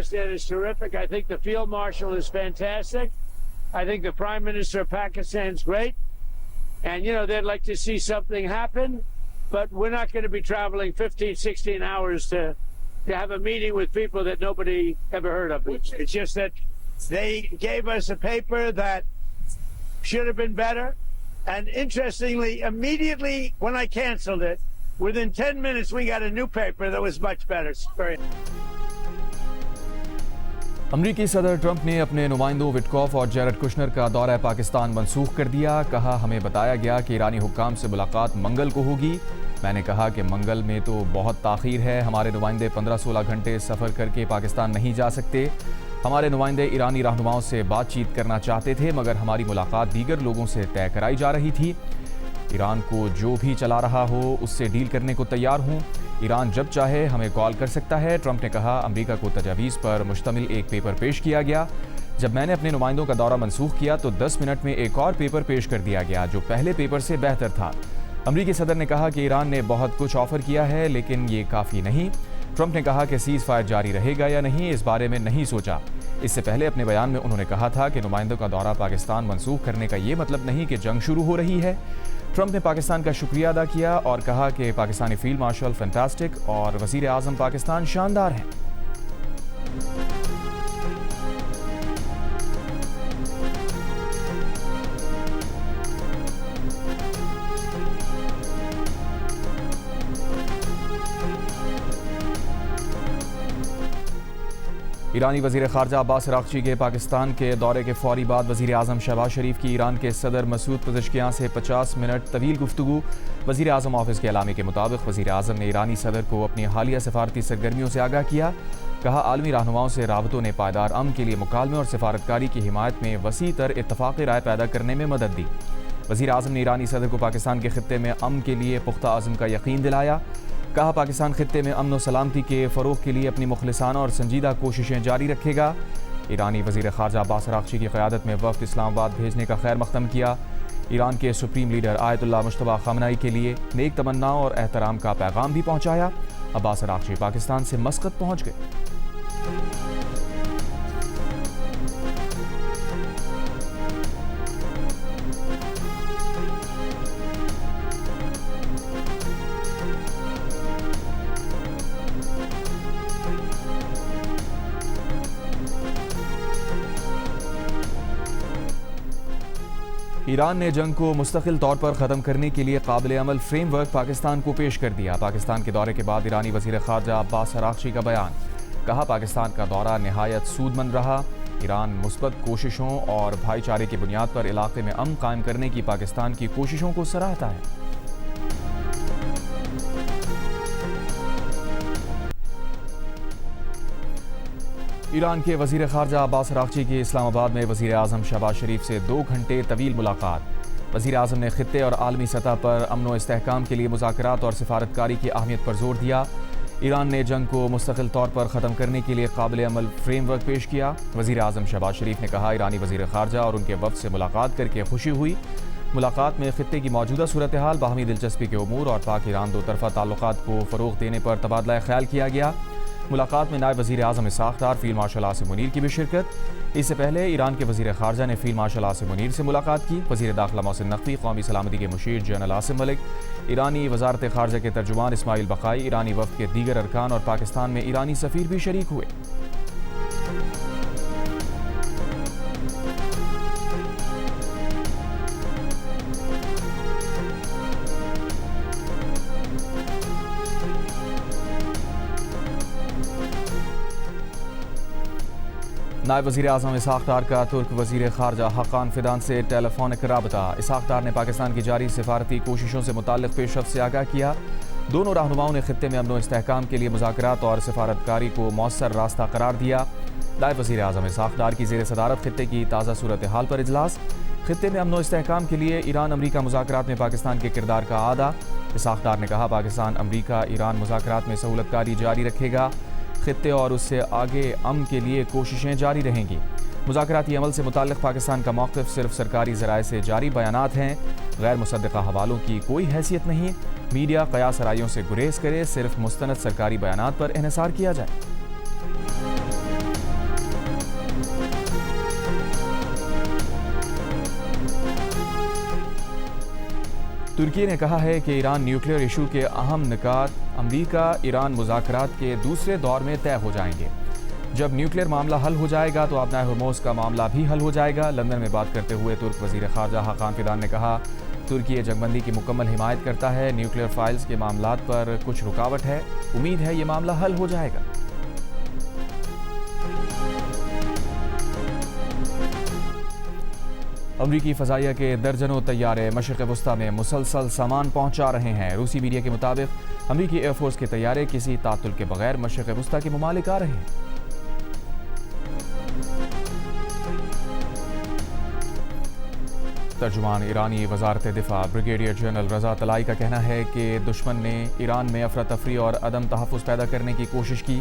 Pakistan is terrific. I think the field marshal is fantastic. I think the prime minister of Pakistan is great. And, they'd like to see something happen, but we're not going to be traveling 15, 16 hours to have a meeting with people that nobody ever heard of. It's just that they gave us a paper that should have been better. And interestingly, immediately when I canceled it, within 10 minutes, we got a new paper that was much better. امریکی صدر Trump نے اپنے نمائندوں Witkoff اور Jared Kushner کا دورہ پاکستان منسوخ کر دیا. کہا ہمیں بتایا گیا کہ ایرانی حکام سے ملاقات منگل کو ہوگی. میں نے کہا کہ منگل میں تو بہت تاخیر ہے. ہمارے نمائندے 15-16 گھنٹے سفر کر کے پاکستان نہیں جا سکتے. ہمارے نمائندے ایرانی رہنماؤں سے بات چیت کرنا چاہتے تھے مگر ہماری ملاقات دیگر لوگوں سے طے کرائی جا رہی تھی. ایران کو جو بھی چلا رہا ہو اس سے ڈیل کرنے کو تیار ہوں. ایران جب چاہے ہمیں کال کر سکتا ہے. ٹرمپ نے کہا امریکہ کو تجاویز پر مشتمل ایک پیپر پیش کیا گیا. جب میں نے اپنے نمائندوں کا دورہ منسوخ کیا تو 10 منٹ میں ایک اور پیپر پیش کر دیا گیا جو پہلے پیپر سے بہتر تھا. امریکی صدر نے کہا کہ ایران نے بہت کچھ آفر کیا ہے لیکن یہ کافی نہیں. ٹرمپ نے کہا کہ سیز فائر جاری رہے گا یا نہیں اس بارے میں نہیں سوچا. اس سے پہلے اپنے بیان میں انہوں نے کہا تھا کہ نمائندوں کا دورہ پاکستان منسوخ کرنے کا یہ مطلب نہیں کہ جنگ شروع ہو رہی ہے. ٹرمپ نے پاکستان کا شکریہ ادا کیا اور کہا کہ پاکستانی فیلڈ مارشل فینٹاسٹک اور وزیر اعظم پاکستان شاندار ہیں. ایرانی وزیر خارجہ عباس اراغچی کے پاکستان کے دورے کے فوری بعد وزیر اعظم شہباز شریف کی ایران کے صدر مسعود پزشکیان سے 50 منٹ طویل گفتگو. وزیر اعظم آفس کے اعلامیے کے مطابق وزیر اعظم نے ایرانی صدر کو اپنی حالیہ سفارتی سرگرمیوں سے آگاہ کیا. کہا عالمی رہنماؤں سے رابطوں نے پائیدار امن کے لیے مکالمے اور سفارتکاری کی حمایت میں وسیع تر اتفاقی رائے پیدا کرنے میں مدد دی. وزیر اعظم نے ایرانی صدر کو پاکستان کے خطے میں امن کے لیے پختہ عزم کا یقین دلایا. کہا پاکستان خطے میں امن و سلامتی کے فروغ کے لیے اپنی مخلصانہ اور سنجیدہ کوششیں جاری رکھے گا. ایرانی وزیر خارجہ عباس اراغچی کی قیادت میں وفد اسلام آباد بھیجنے کا خیر مقدم کیا. ایران کے سپریم لیڈر آیت اللہ مجتبی خامنہئی کے لیے نیک تمناؤں اور احترام کا پیغام بھی پہنچایا. عباس اراغچی پاکستان سے مسقط پہنچ گئے. ایران نے جنگ کو مستقل طور پر ختم کرنے کے لیے قابل عمل فریم ورک پاکستان کو پیش کر دیا. پاکستان کے دورے کے بعد ایرانی وزیر خارجہ عباس اراغچی کا بیان. کہا پاکستان کا دورہ نہایت سود مند رہا. ایران مثبت کوششوں اور بھائی چارے کی بنیاد پر علاقے میں امن قائم کرنے کی پاکستان کی کوششوں کو سراہتا ہے. ایران کے وزیر خارجہ عباس اراغچی کی اسلام آباد میں وزیر اعظم شہباز شریف سے 2 گھنٹے طویل ملاقات. وزیر اعظم نے خطے اور عالمی سطح پر امن و استحکام کے لیے مذاکرات اور سفارتکاری کی اہمیت پر زور دیا. ایران نے جنگ کو مستقل طور پر ختم کرنے کے لیے قابل عمل فریم ورک پیش کیا. وزیر اعظم شہباز شریف نے کہا ایرانی وزیر خارجہ اور ان کے وفد سے ملاقات کر کے خوشی ہوئی. ملاقات میں خطے کی موجودہ صورتحال، باہمی دلچسپی کے امور اور پاک ایران دو طرفہ تعلقات کو فروغ دینے پر تبادلہ خیال کیا گیا. ملاقات میں نائب وزیر اعظم اسحاق ڈار، فیلڈ مارشل عاصم منیر کی بھی شرکت. اس سے پہلے ایران کے وزیر خارجہ نے فیلڈ مارشل عاصم منیر سے ملاقات کی. وزیر داخلہ محسن نقوی، قومی سلامتی کے مشیر جنرل عاصم ملک، ایرانی وزارت خارجہ کے ترجمان اسماعیل بقائی، ایرانی وفد کے دیگر ارکان اور پاکستان میں ایرانی سفیر بھی شریک ہوئے. نائب وزیر اعظم اسحاق ڈار کا ترک وزیر خارجہ حقان فیدان سے ٹیلی فونک رابطہ. اسحاق ڈار نے پاکستان کی جاری سفارتی کوششوں سے متعلق پیش رفت سے آگاہ کیا. دونوں رہنماؤں نے خطے میں امن و استحکام کے لیے مذاکرات اور سفارتکاری کو مؤثر راستہ قرار دیا. نائب وزیر اعظم اسحاق ڈار کی زیر صدارت خطے کی تازہ صورتحال پر اجلاس. خطے میں امن و استحکام کے لیے ایران امریکہ مذاکرات میں پاکستان کے کردار کا اعادہ. اسحاق ڈار نے کہا پاکستان امریکہ ایران مذاکرات میں سہولت کاری جاری رکھے گا. خطے اور اس سے آگے امن کے لیے کوششیں جاری رہیں گی. مذاکراتی عمل سے متعلق پاکستان کا موقف صرف سرکاری ذرائع سے جاری بیانات ہیں، غیر مصدقہ حوالوں کی کوئی حیثیت نہیں. میڈیا قیاس آرائیوں سے گریز کرے، صرف مستند سرکاری بیانات پر انحصار کیا جائے. ترکی نے کہا ہے کہ ایران نیوکلیئر ایشو کے اہم نکات امریکہ ایران مذاکرات کے دوسرے دور میں طے ہو جائیں گے. جب نیوکلیئر معاملہ حل ہو جائے گا تو آبنائے ہرموز کا معاملہ بھی حل ہو جائے گا. لندن میں بات کرتے ہوئے ترک وزیر خارجہ حاکان فیدان نے کہا ترکی جنگ بندی کی مکمل حمایت کرتا ہے. نیوکلیئر فائلز کے معاملات پر کچھ رکاوٹ ہے, امید ہے یہ معاملہ حل ہو جائے گا. امریکی فضائیہ کے درجنوں طیارے مشرق وسطی میں مسلسل سامان پہنچا رہے ہیں. روسی میڈیا کے مطابق امریکی ایئر فورس کے طیارے کسی تعطل کے بغیر مشرق وسطی کے ممالک آ رہے ہیں. ترجمان ایرانی وزارت دفاع بریگیڈیئر جنرل رضا طلائی کا کہنا ہے کہ دشمن نے ایران میں افراتفری اور عدم تحفظ پیدا کرنے کی کوشش کی,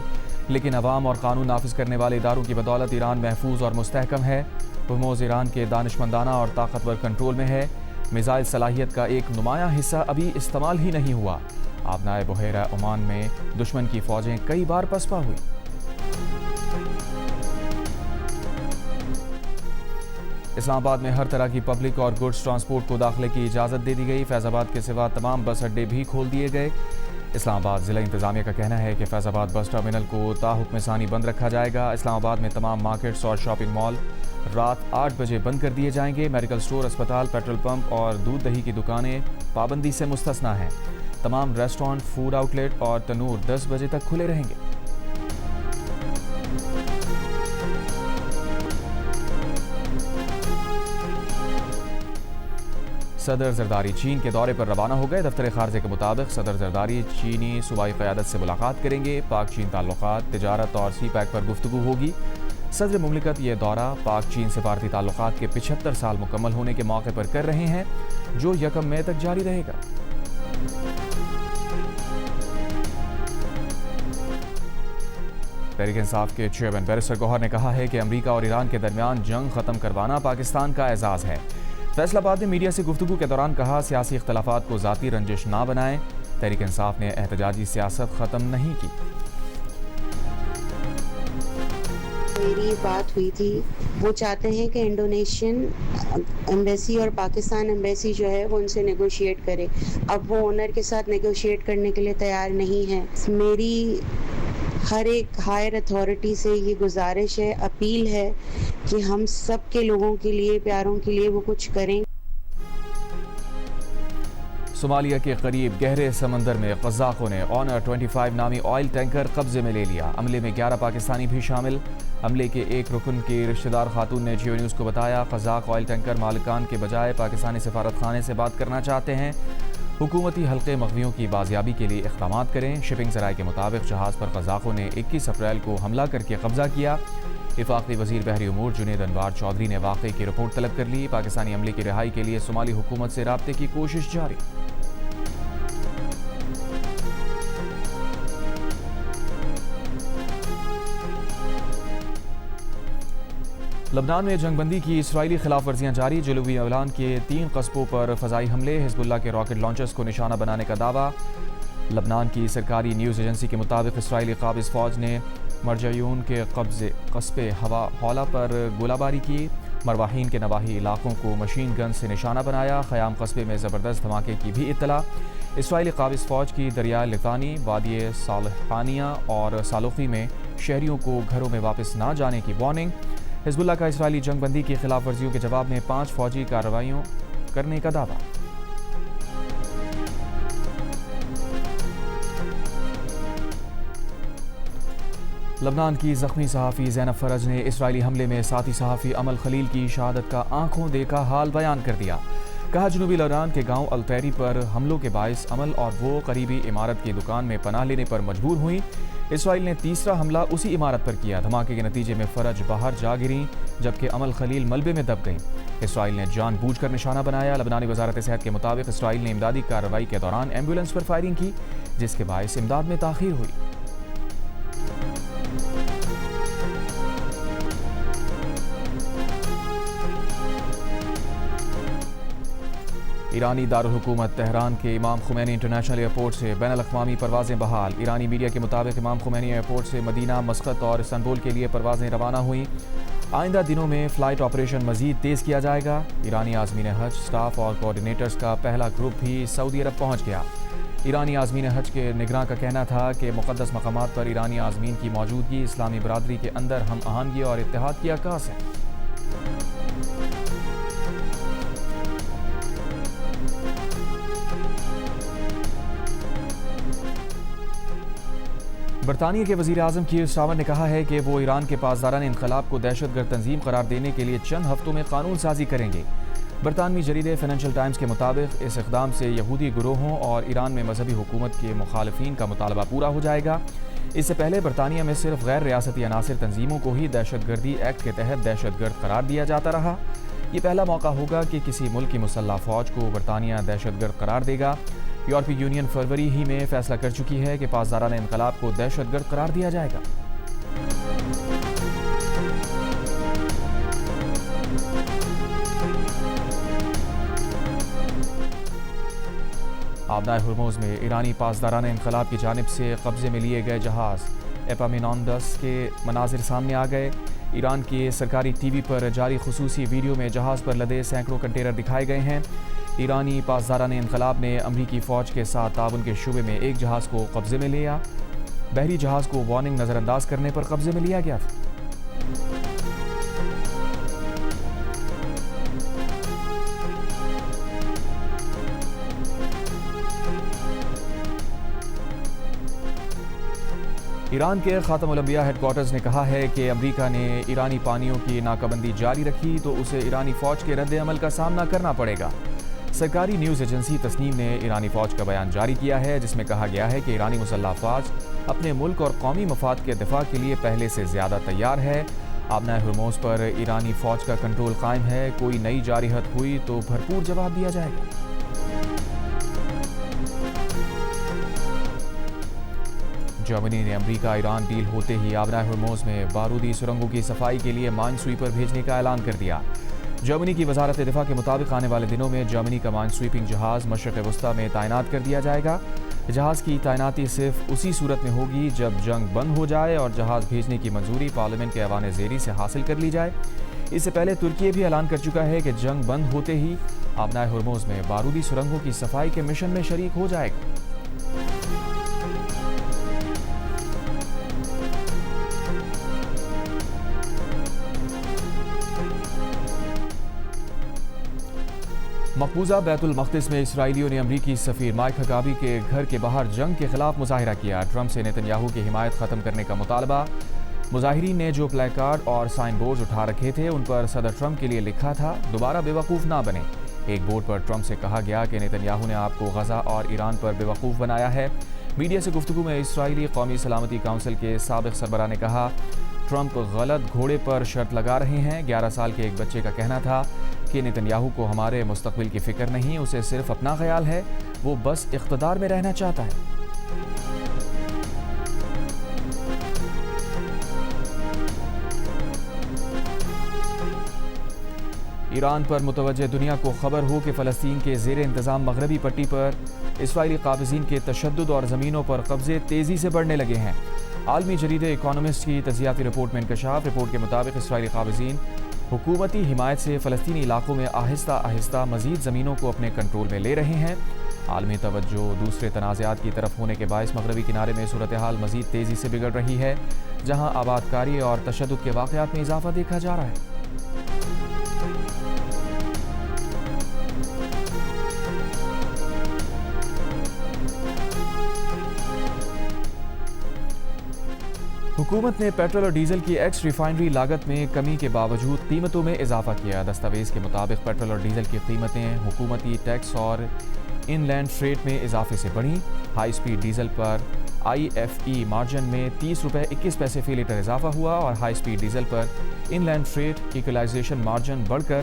لیکن عوام اور قانون نافذ کرنے والے اداروں کی بدولت ایران محفوظ اور مستحکم ہے. ہرموز ایران کے دانشمندانہ اور طاقتور کنٹرول میں ہے. میزائل صلاحیت کا ایک نمایاں حصہ ابھی استعمال ہی نہیں ہوا. آبنائے بحیرہ عمان میں دشمن کی فوجیں کئی بار پسپا ہوئی. اسلام آباد میں ہر طرح کی پبلک اور گڈز ٹرانسپورٹ کو داخلے کی اجازت دے دی گئی. فیض آباد کے سوا تمام بس اڈے بھی کھول دیے گئے. اسلام آباد ضلع انتظامیہ کا کہنا ہے کہ فیض آباد بس ٹرمینل کو تا حکم ثانی بند رکھا جائے گا. اسلام آباد میں تمام مارکیٹس اور شاپنگ مال رات 8 بجے بند کر دیے جائیں گے. میڈیکل سٹور, اسپتال, پیٹرول پمپ اور دودھ دہی کی دکانیں پابندی سے مستثنیٰ ہیں. تمام ریسٹورانٹ, فوڈ آؤٹ لیٹ اور تنور 10 بجے تک کھلے رہیں گے. صدر زرداری چین کے دورے پر روانہ ہو گئے. دفتر خارجہ کے مطابق صدر زرداری چینی صوبائی قیادت سے ملاقات کریں گے. پاک چین تعلقات, تجارت اور سی پیک پر گفتگو ہوگی. صدر مملکت یہ دورہ پاک چین سفارتی تعلقات کے 75 سال مکمل ہونے کے موقع پر کر رہے ہیں, جو 1 مئی تک جاری رہے گا. تحریک انصاف کے چیئرمین بیرسٹر گوہر نے کہا ہے کہ امریکہ اور ایران کے درمیان جنگ ختم کروانا پاکستان کا اعزاز ہے. فیصل آباد نے میڈیا سے گفتگو کے دوران کہا سیاسی اختلافات کو ذاتی رنجش نہ بنائیں. تحریک انصاف نے احتجاجی سیاست ختم نہیں کی. میری بات ہوئی تھی, وہ چاہتے ہیں کہ انڈونیشین ایمبیسی اور پاکستان ایمبیسی جو ہے وہ ان سے نیگوشیٹ کرے. اب وہ اونر کے ساتھ نیگوشیٹ کرنے کے لیے تیار نہیں ہے. میری ہر ایک ہائر اتھارٹی سے یہ گزارش ہے, اپیل ہے کہ ہم سب کے لوگوں کے لیے, پیاروں کے لیے وہ کچھ کریں. صومالیہ کے قریب گہرے سمندر میں قزاقوں نے آنر 25 نامی آئل ٹینکر قبضے میں لے لیا. عملے میں 11 پاکستانی بھی شامل. عملے کے ایک رکن کی رشتہ دار خاتون نے جیو نیوز کو بتایا قزاق آئل ٹینکر مالکان کے بجائے پاکستانی سفارت خانے سے بات کرنا چاہتے ہیں. حکومتی حلقے مغویوں کی بازیابی کے لیے اقدامات کریں. شپنگ ذرائع کے مطابق جہاز پر قزاقوں نے 21 اپریل کو حملہ کر کے قبضہ کیا. وفاقی وزیر بحری امور جنید انوار چودھری نے واقعے کی رپورٹ طلب کر لی. پاکستانی عملے کی رہائی کے لیے صومالی حکومت سے رابطے کی کوشش جاری. لبنان میں جنگ بندی کی اسرائیلی خلاف ورزیاں جاری. جنوبی لبنان کے 3 قصبوں پر فضائی حملے. حزب اللہ کے راکٹ لانچرز کو نشانہ بنانے کا دعویٰ. لبنان کی سرکاری نیوز ایجنسی کے مطابق اسرائیلی قابض فوج نے مرجعیون کے قصبے حولہ پر گولہ باری کی. مروحین کے نواحی علاقوں کو مشین گن سے نشانہ بنایا. خیام قصبے میں زبردست دھماکے کی بھی اطلاع. اسرائیلی قابض فوج کی دریائے لتانی, وادی صالحانیہ اور سالوخی میں شہریوں کو گھروں میں واپس نہ جانے کی وارننگ. حزب اللہ کا اسرائیلی جنگ بندی کی خلاف ورزیوں کے جواب میں 5 فوجی کارروائیوں کرنے کا دعویٰ. لبنان کی زخمی صحافی زینب فرج نے اسرائیلی حملے میں ساتھی صحافی امل خلیل کی شہادت کا آنکھوں دیکھا حال بیان کر دیا. کہا جنوبی لبنان کے گاؤں الطیری پر حملوں کے باعث امل اور وہ قریبی عمارت کی دکان میں پناہ لینے پر مجبور ہوئیں. اسرائیل نے تیسرا حملہ اسی عمارت پر کیا. دھماکے کے نتیجے میں فرج باہر جا گریں جبکہ امل خلیل ملبے میں دب گئیں. اسرائیل نے جان بوجھ کر نشانہ بنایا. لبنانی وزارت صحت کے مطابق اسرائیل نے امدادی کارروائی کے دوران ایمبولینس پر فائرنگ کی جس کے باعث امداد میں تاخیر ہوئی. ایرانی دارالحکومت تہران کے امام خمینی انٹرنیشنل ایئرپورٹ سے بین الاقوامی پروازیں بحال. ایرانی میڈیا کے مطابق امام خمینی ایئرپورٹ سے مدینہ, مسقط اور استنبول کے لیے پروازیں روانہ ہوئیں. آئندہ دنوں میں فلائٹ آپریشن مزید تیز کیا جائے گا۔ ایرانی عازمین حج سٹاف اور کوآرڈینیٹرز کا پہلا گروپ بھی سعودی عرب پہنچ گیا۔ ایرانی عازمین حج کے نگراں کا کہنا تھا کہ مقدس مقامات پر ایرانی عازمین کی موجودگی اسلامی برادری کے اندر ہم آہنگی اور اتحاد کی عکاس ہے۔ برطانیہ کے وزیر اعظم کیر سٹارمر نے کہا ہے کہ وہ ایران کے پاسداران انقلاب کو دہشت گرد تنظیم قرار دینے کے لیے چند ہفتوں میں قانون سازی کریں گے۔ برطانوی جریدے فائنینشل ٹائمز کے مطابق اس اقدام سے یہودی گروہوں اور ایران میں مذہبی حکومت کے مخالفین کا مطالبہ پورا ہو جائے گا۔ اس سے پہلے برطانیہ میں صرف غیر ریاستی عناصر تنظیموں کو ہی دہشت گردی ایکٹ کے تحت دہشت گرد قرار دیا جاتا رہا۔ یہ پہلا موقع ہوگا کہ کسی ملک کی مسلح فوج کو برطانیہ دہشت گرد قرار دے گا۔ یورپی یونین فروری ہی میں فیصلہ کر چکی ہے کہ پاسداران انقلاب کو دہشت گرد قرار دیا جائے گا۔ آبنائے ہرموز میں ایرانی پاسداران انقلاب کی جانب سے قبضے میں لیے گئے جہاز ایپامینونڈس کے مناظر سامنے آ گئے۔ ایران کے سرکاری ٹی وی پر جاری خصوصی ویڈیو میں جہاز پر لدے سینکڑوں کنٹینر دکھائے گئے ہیں۔ ایرانی پاسداران انقلاب نے امریکی فوج کے ساتھ تعاون کے شعبے میں ایک جہاز کو قبضے میں لیا۔ بحری جہاز کو وارننگ نظر انداز کرنے پر قبضے میں لیا گیا تھا۔ ایران کے خاتم الانبیاء ہیڈ کوارٹرز نے کہا ہے کہ امریکہ نے ایرانی پانیوں کی ناکہ بندی جاری رکھی تو اسے ایرانی فوج کے رد عمل کا سامنا کرنا پڑے گا۔ سرکاری نیوز ایجنسی تسنیم نے ایرانی فوج کا بیان جاری کیا ہے جس میں کہا گیا ہے کہ ایرانی مسلح افواج اپنے ملک اور قومی مفاد کے دفاع کے لیے پہلے سے زیادہ تیار ہے۔ آبنائے ہرموز پر ایرانی فوج کا کنٹرول قائم ہے، کوئی نئی جارحیت ہوئی تو بھرپور جواب دیا جائے گا۔ جرمنی نے امریکہ ایران ڈیل ہوتے ہی آبنائے ہرموز میں بارودی سرنگوں کی صفائی کے لیے مائن سویپر بھیجنے کا اعلان کر دیا۔ جرمنی کی وزارت دفاع کے مطابق آنے والے دنوں میں جرمنی کا مائن سویپنگ جہاز مشرق وسطیٰ میں تعینات کر دیا جائے گا۔ جہاز کی تعیناتی صرف اسی صورت میں ہوگی جب جنگ بند ہو جائے اور جہاز بھیجنے کی منظوری پارلیمنٹ کے ایوان زیری سے حاصل کر لی جائے۔ اس سے پہلے ترکی بھی اعلان کر چکا ہے کہ جنگ بند ہوتے ہی آبنائے ہرموز میں بارودی سرنگوں کی صفائی کے مشن میں شریک ہو جائے گا۔ مقبوضہ بیت المقدس میں اسرائیلیوں نے امریکی سفیر مائک حگابی کے گھر کے باہر جنگ کے خلاف مظاہرہ کیا۔ ٹرمپ سے نیتن یاہو کی حمایت ختم کرنے کا مطالبہ۔ مظاہرین نے جو پلے کارڈ اور سائن بورڈز اٹھا رکھے تھے ان پر صدر ٹرمپ کے لیے لکھا تھا، دوبارہ بے وقوف نہ بنے۔ ایک بورڈ پر ٹرمپ سے کہا گیا کہ نیتن یاہو نے آپ کو غزہ اور ایران پر بے وقوف بنایا ہے۔ میڈیا سے گفتگو میں اسرائیلی قومی سلامتی کونسل کے سابق سربراہ نے کہا، ٹرمپ غلط گھوڑے پر شرط لگا رہے ہیں۔ 11 سال کے ایک بچے کا کہنا تھا کہ نیتن یاہو کو ہمارے مستقبل کی فکر نہیں، اسے صرف اپنا خیال ہے، وہ بس اقتدار میں رہنا چاہتا ہے۔ ایران پر متوجہ دنیا کو خبر ہو کہ فلسطین کے زیر انتظام مغربی پٹی پر اسرائیلی قابضین کے تشدد اور زمینوں پر قبضے تیزی سے بڑھنے لگے ہیں۔ عالمی جریدے اکانومسٹ کی تجزیاتی رپورٹ میں انکشاف۔ رپورٹ کے مطابق اسرائیلی قابضین حکومتی حمایت سے فلسطینی علاقوں میں آہستہ آہستہ مزید زمینوں کو اپنے کنٹرول میں لے رہے ہیں۔ عالمی توجہ دوسرے تنازعات کی طرف ہونے کے باعث مغربی کنارے میں صورتحال مزید تیزی سے بگڑ رہی ہے، جہاں آباد کاری اور تشدد کے واقعات میں اضافہ دیکھا جا رہا ہے۔ حکومت نے پیٹرول اور ڈیزل کی ایکس ریفائنری لاگت میں کمی کے باوجود قیمتوں میں اضافہ کیا۔ دستاویز کے مطابق پیٹرول اور ڈیزل کی قیمتیں حکومتی ٹیکس اور ان لینڈ فریٹ میں اضافے سے بڑھیں۔ ہائی سپیڈ ڈیزل پر IFE مارجن میں 30 روپے 21 پیسے فی لیٹر اضافہ ہوا اور ہائی سپیڈ ڈیزل پر ان لینڈ فریٹ ایکولائزیشن مارجن بڑھ کر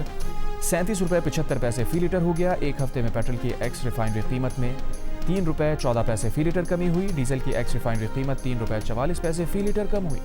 37 روپے 75 پیسے فی لیٹر ہو گیا۔ ایک ہفتے میں پیٹرول کی ایکس ریفائنری قیمت میں 3 روپے 14 پیسے فی لیٹر کمی ہوئی۔ ڈیزل کی ایکس ریفائنری قیمت 3 روپے 44 پیسے فی لیٹر کم ہوئی۔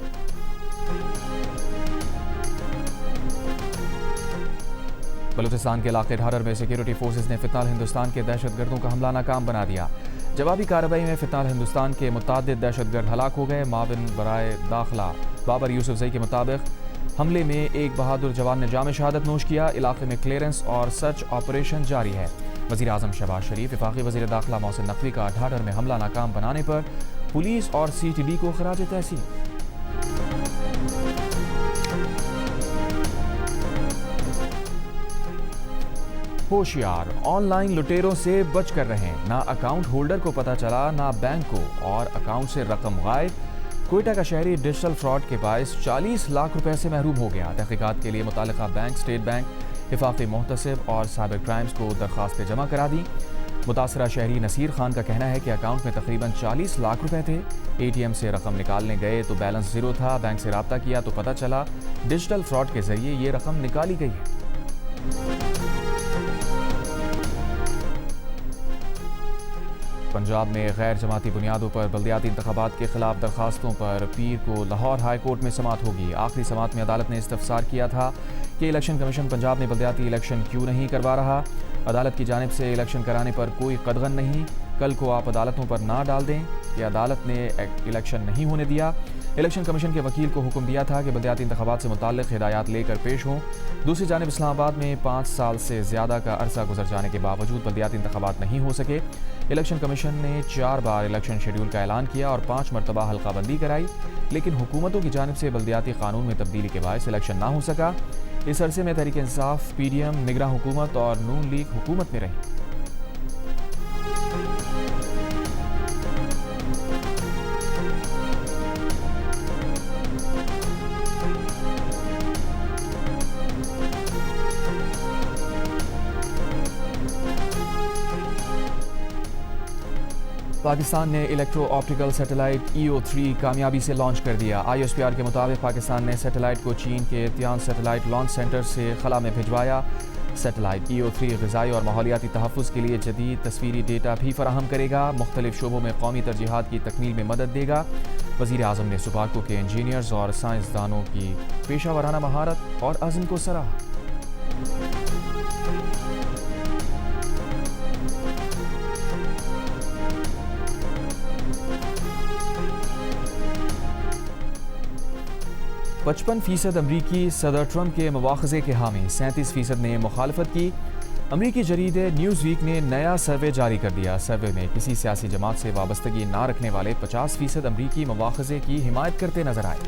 بلوچستان کے علاقے ڈھارر میں سیکیورٹی فورسز نے فتنہ ہندوستان کے دہشت گردوں کا حملہ ناکام بنا دیا۔ جوابی کارروائی میں فتنہ ہندوستان کے متعدد دہشت گرد ہلاک ہو گئے۔ معاون برائے داخلہ بابر یوسف زئی کے مطابق حملے میں ایک بہادر جوان نے جام شہادت نوش کیا. علاقے میں کلیئرنس اور سرچ آپریشن جاری ہے. وزیر اعظم شہباز شریف وفاقی وزیر داخلہ محسن نقوی کا ڈھاڈر میں حملہ ناکام بنانے پر پولیس اور سی ٹی ڈی کو خراج تحسین. ہوشیار، آن لائن لٹیروں سے بچ کر رہیں. نہ اکاؤنٹ ہولڈر کو پتہ چلا نہ بینک کو، اور اکاؤنٹ سے رقم غائب. کوئٹہ کا شہری ڈیجیٹل فراڈ کے باعث 40 لاکھ روپے سے محروم ہو گیا. تحقیقات کے لیے متعلقہ بینک، اسٹیٹ بینک، وفاقی محتسب اور سائبر کرائمز کو درخواستیں جمع کرا دی. متاثرہ شہری نصیر خان کا کہنا ہے کہ اکاؤنٹ میں تقریباً 40 لاکھ روپے تھے. اے ٹی ایم سے رقم نکالنے گئے تو بیلنس زیرو تھا. بینک سے رابطہ کیا تو پتہ چلا ڈیجیٹل فراڈ کے ذریعے یہ رقم نکالی گئی ہے. پنجاب میں غیر جماعتی بنیادوں پر بلدیاتی انتخابات کے خلاف درخواستوں پر پیر کو لاہور ہائی کورٹ میں سماعت ہوگی. آخری سماعت میں عدالت نے استفسار کیا تھا کہ الیکشن کمیشن پنجاب میں بلدیاتی الیکشن کیوں نہیں کروا رہا. عدالت کی جانب سے الیکشن کرانے پر کوئی قدغن نہیں. کل کو آپ عدالتوں پر نہ ڈال دیں کہ عدالت نے الیکشن نہیں ہونے دیا. الیکشن کمیشن کے وکیل کو حکم دیا تھا کہ بلدیاتی انتخابات سے متعلق ہدایات لے کر پیش ہوں. دوسری جانب اسلام آباد میں 5 سال سے زیادہ کا عرصہ گزر جانے کے باوجود بلدیاتی انتخابات نہیں ہو سکے. الیکشن کمیشن نے 4 بار الیکشن شیڈول کا اعلان کیا اور 5 مرتبہ حلقہ بندی کرائی، لیکن حکومتوں کی جانب سے بلدیاتی قانون میں تبدیلی کے باعث الیکشن نہ ہو سکا. اس عرصے میں Tehreek Insaf, P D M, نگراں حکومت اور نون لیگ حکومت میں رہی. پاکستان نے الیکٹرو آپٹیکل سیٹلائٹ EO3 کامیابی سے لانچ کر دیا. ISPR کے مطابق پاکستان نے سیٹلائٹ کو چین کے تیان سیٹلائٹ لانچ سینٹر سے خلا میں بھجوایا. سیٹلائٹ EO3 غذائی اور ماحولیاتی تحفظ کے لیے جدید تصویری ڈیٹا بھی فراہم کرے گا. مختلف شعبوں میں قومی ترجیحات کی تکمیل میں مدد دے گا. وزیر اعظم نے سپارکو کے انجینئرز اور سائنسدانوں کی پیشہ ورانہ مہارت اور عزم کو سراہا. پچپن فیصد امریکی صدر ٹرمپ کے مواخذے کے حامی، 37% نے مخالفت کی. امریکی جریدے نیوز ویک نے نیا سروے جاری کر دیا. سروے میں کسی سیاسی جماعت سے وابستگی نہ رکھنے والے 50% امریکی مواخذے کی حمایت کرتے نظر آئے،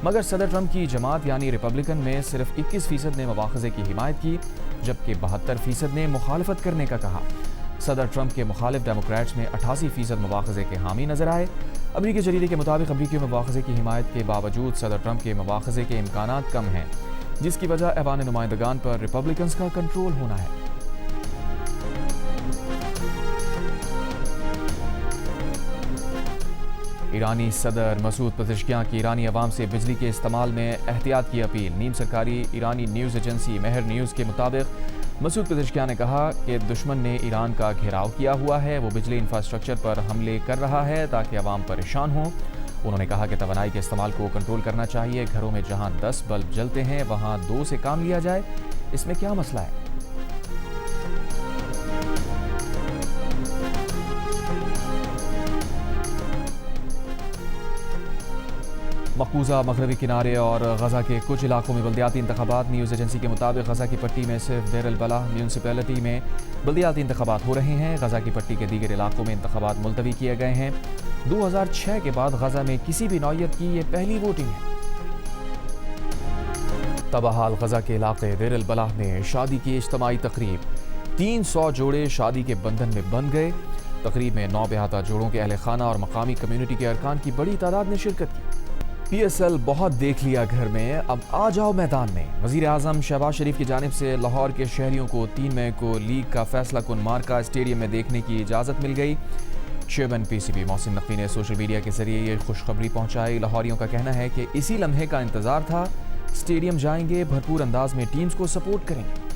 مگر صدر ٹرمپ کی جماعت یعنی ریپبلکن میں صرف 21% نے مواخذے کی حمایت کی، جبکہ 72% نے مخالفت کرنے کا کہا. صدر ٹرمپ کے مخالف ڈیموکریٹس میں 88% مواخذے کے حامی نظر آئے. امریکی جریدے کے مطابق امریکی مواخذے کی حمایت کے باوجود صدر ٹرمپ کے مواخذے کے امکانات کم ہیں، جس کی وجہ ایوان نمائندگان پر ریپبلکنز کا کنٹرول ہونا ہے. ایرانی صدر مسعود پزشکیان کی ایرانی عوام سے بجلی کے استعمال میں احتیاط کی اپیل. نیم سرکاری ایرانی نیوز ایجنسی مہر نیوز کے مطابق مسعود پزشکیان نے کہا کہ دشمن نے ایران کا گھیراؤ کیا ہوا ہے. وہ بجلی انفراسٹرکچر پر حملے کر رہا ہے تاکہ عوام پریشان ہوں. انہوں نے کہا کہ توانائی کے استعمال کو کنٹرول کرنا چاہیے. گھروں میں جہاں 10 بلب جلتے ہیں وہاں 2 سے کام لیا جائے. اس میں کیا مسئلہ ہے؟ مقبوضہ مغربی کنارے اور غزہ کے کچھ علاقوں میں بلدیاتی انتخابات. نیوز ایجنسی کے مطابق غزہ کی پٹی میں صرف دیر البلح میونسپلٹی میں بلدیاتی انتخابات ہو رہے ہیں. غزہ کی پٹی کے دیگر علاقوں میں انتخابات ملتوی کیے گئے ہیں. 2006 کے بعد غزہ میں کسی بھی نوعیت کی یہ پہلی ووٹنگ ہے. تباہال غزہ کے علاقے دیر البلح میں شادی کی اجتماعی تقریب. 300 جوڑے شادی کے بندھن میں بندھ گئے. تقریب میں 9 بیاہتا جوڑوں کے اہل خانہ اور مقامی کمیونٹی کے ارکان کی بڑی تعداد نے شرکت کی. PSL بہت دیکھ لیا گھر میں، اب آ جاؤ میدان میں. وزیر اعظم شہباز شریف کی جانب سے لاہور کے شہریوں کو 3 مئی کو لیگ کا فیصلہ کن مارکا اسٹیڈیم میں دیکھنے کی اجازت مل گئی. چیئرمین PCB محسن نقوی نے سوشل میڈیا کے ذریعے یہ خوشخبری پہنچائی. لاہوریوں کا کہنا ہے کہ اسی لمحے کا انتظار تھا. اسٹیڈیم جائیں گے، بھرپور انداز میں ٹیمز کو سپورٹ کریں گے.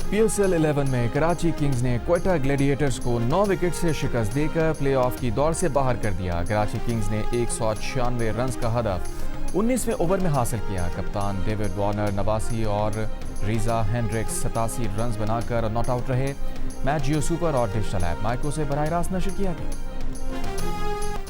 PSL 11 میں کراچی کنگز نے کوئٹہ گلیڈیٹرز کو 9 وکٹ سے شکست دے کر پلے آف کی دوڑ سے باہر کر دیا. کراچی کنگز نے 196 رنز کا ہدف 19ویں اوور میں حاصل کیا. کپتان ڈیوڈ وارنر 89 اور ریزا ہینڈرکس 87 رنز بنا کر ناٹ آؤٹ رہے. میچ جیو سپر اور ڈیجیٹل ایپ مائکرو سے براہ راست نشر کیا گیا.